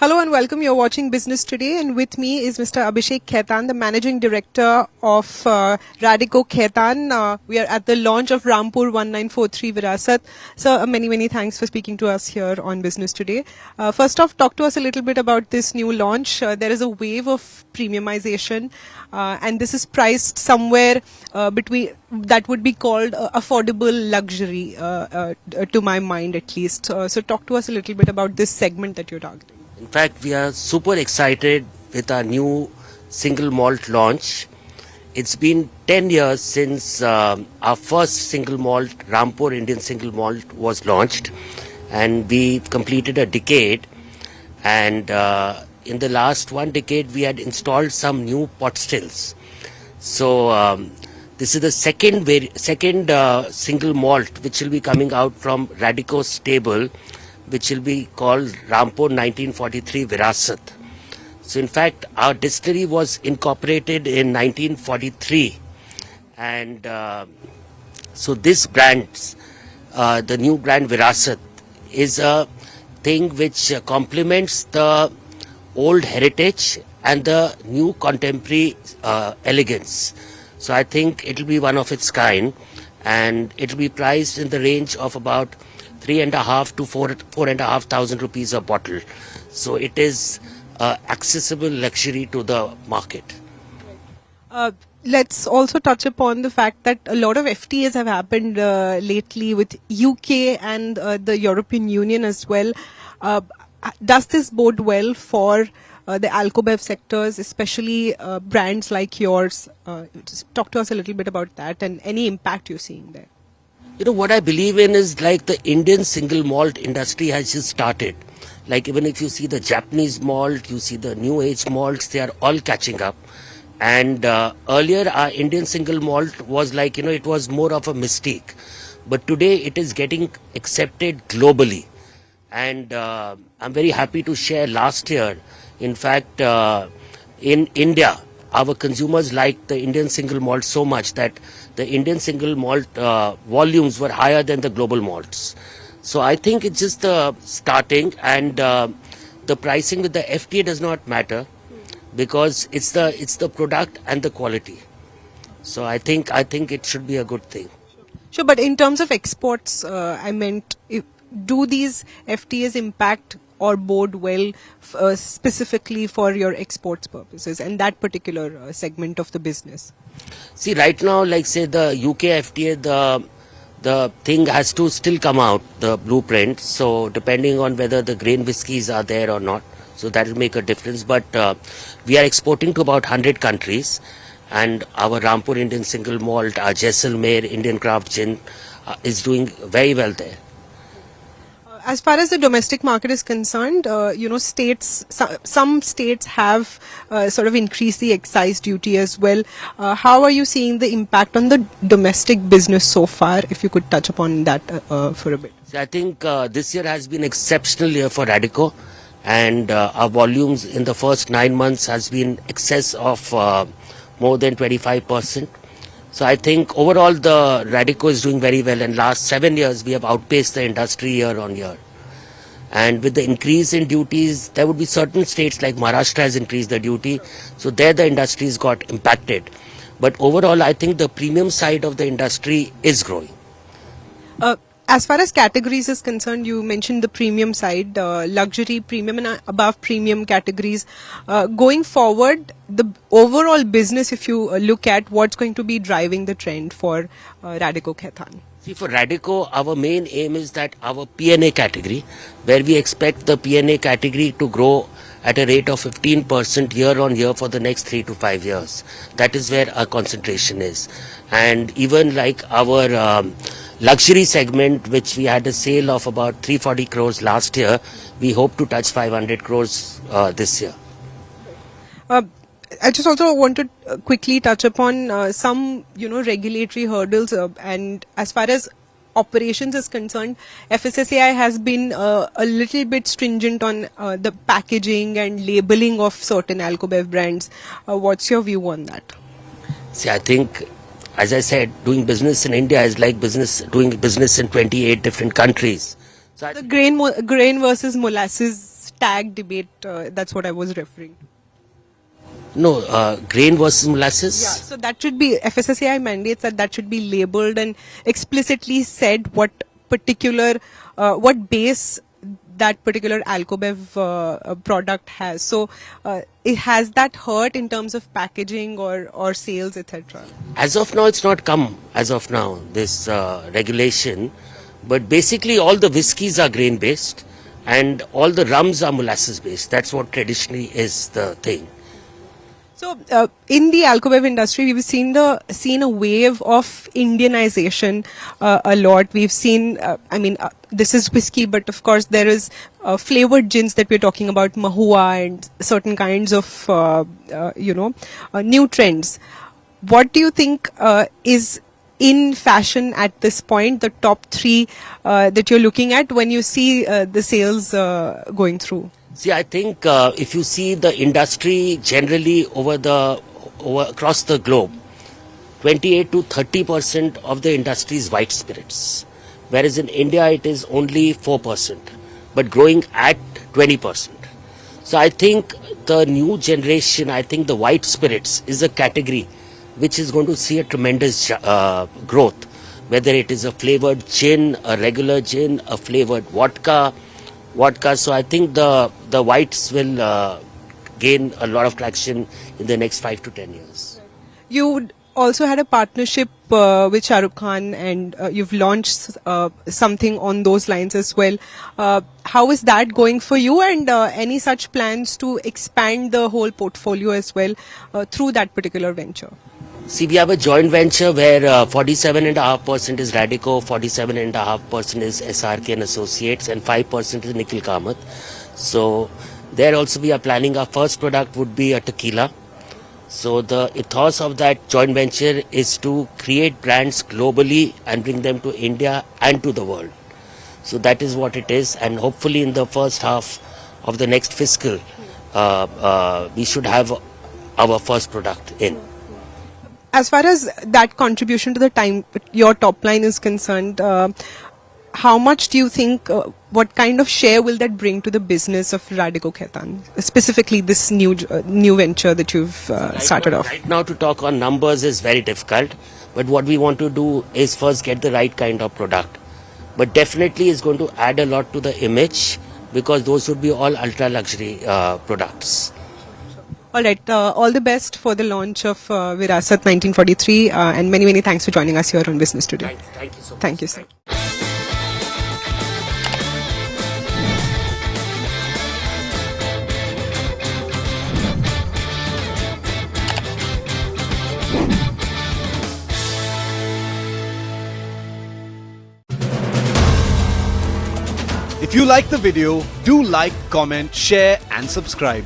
Hello and welcome. You're watching Business Today, and with me is Mr. Abhishek Khaitan, the Managing Director of Radico Khaitan. We are at the launch of Rampur 1943 Virasat. So many thanks for speaking to us here on Business Today. First off, talk to us a little bit about this new launch. There is a wave of premiumization, and this is priced somewhere between that would be called affordable luxury, to my mind at least. So talk to us a little bit about this segment that you're targeting. In fact, we are super excited with our new single malt launch. It's been 10 years since our first single malt, Rampur Indian single malt, was launched, and we've completed a decade. And in the last one decade, we had installed some new pot stills. So this is the second single malt which will be coming out from Radico's stable, which will be called Rampur 1943 Virasat. So in fact, our distillery was incorporated in 1943. And so this brand, the new brand Virasat, is a thing which complements the old heritage and the new contemporary elegance. So I think it will be one of its kind, and it will be priced in the range of about 3,500 to 4,500 rupees a bottle. So it is accessible luxury to the market. Let's also touch upon the fact that a lot of FTAs have happened lately with UK and the European Union as well. Does this bode well for the Alcobev sectors, especially brands like yours? Just talk to us a little bit about that and any impact you're seeing there. You know, what I believe in is like the Indian single malt industry has just started. Like even if you see the Japanese malt, you see the new age malts, they are all catching up. And earlier our Indian single malt was like, you know, it was more of a mystique. But today it is getting accepted globally. And I'm very happy to share last year, in fact, in India, our consumers liked the Indian single malt so much that the Indian single malt volumes were higher than the global malts. So I think it's just starting, and the pricing with the FTA does not matter because it's the product and the quality. So I think it should be a good thing. Sure, but in terms of exports, I meant, do these FTAs impact or bode well specifically for your exports purposes and that particular segment of the business? See, right now, like say the UK FTA, the thing has to still come out, the blueprint. So depending on whether the grain whiskies are there or not, so that will make a difference. But we are exporting to about 100 countries, and our Rampur Indian single malt, our Jaisalmer Indian craft gin is doing very well there. As far as the domestic market is concerned, states, some states have sort of increased the excise duty as well. How are you seeing the impact on the domestic business so far? If you could touch upon that for a bit. See, I think this year has been exceptional year for Radico, and our volumes in the first 9 months has been excess of more than 25%. So I think overall the Radico is doing very well, and last 7 years we have outpaced the industry year on year. And with the increase in duties, there would be certain states like Maharashtra has increased the duty, so there the industries got impacted. But overall I think the premium side of the industry is growing. As far as categories is concerned, you mentioned the premium side, luxury, premium and above premium categories. Going forward, the overall business, if you look at what's going to be driving the trend for Radico Khaitan. See, for Radico, our main aim is that our P&A category, where we expect the P&A category to grow at a rate of 15% year on year for the next 3 to 5 years. That is where our concentration is. And even like our luxury segment, which we had a sale of about 340 crores last year, we hope to touch 500 crores this year. I just also want to quickly touch upon some, regulatory hurdles, and as far as operations is concerned, FSSAI has been a little bit stringent on the packaging and labeling of certain Alcobev brands. What's your view on that? See, I think, as I said, doing business in India is like doing business in 28 different countries. So the grain versus molasses tag debate. That's what I was referring to. No, grain versus molasses. Yeah, so that should be FSSAI mandates that should be labeled and explicitly said what particular what base that particular Alcobev product has. So it has that hurt in terms of packaging or sales, etc. As of now, it's not come as of now, this regulation. But basically, all the whiskies are grain based and all the rums are molasses based. That's what traditionally is the thing. So, in the Alcobev industry, we've seen a wave of Indianization a lot. We've seen, this is whiskey, but of course there is flavored gins that we're talking about, mahua and certain kinds of, new trends. What do you think is in fashion at this point? The top three that you're looking at when you see the sales going through. See, I think if you see the industry generally across the globe, 28 to 30% of the industry is white spirits, whereas in India it is only 4%, but growing at 20%. So I think the new generation, I think the white spirits is a category which is going to see a tremendous growth, whether it is a flavored gin, a regular gin, a flavored vodka. So I think the whites will gain a lot of traction in the next 5 to 10 years. You also had a partnership with Shah Rukh Khan, and you've launched something on those lines as well. How is that going for you, and any such plans to expand the whole portfolio as well through that particular venture? See, we have a joint venture where 47.5% is Radico, 47.5% is SRK and Associates, and 5% is Nikhil Kamath. So there also we are planning our first product would be a tequila. So the ethos of that joint venture is to create brands globally and bring them to India and to the world. So that is what it is, and hopefully in the first half of the next fiscal, we should have our first product in. As far as that contribution to your top line is concerned, how much do you think, what kind of share will that bring to the business of Radico Khaitan, specifically this new venture that you've started off? Right now to talk on numbers is very difficult, but what we want to do is first get the right kind of product. But definitely is going to add a lot to the image, because those would be all ultra luxury products. All right. All the best for the launch of Virasat 1943, and many, many thanks for joining us here on Business Today. Thank you so much. Thank you, sir. If you like the video, do like, comment, share and subscribe.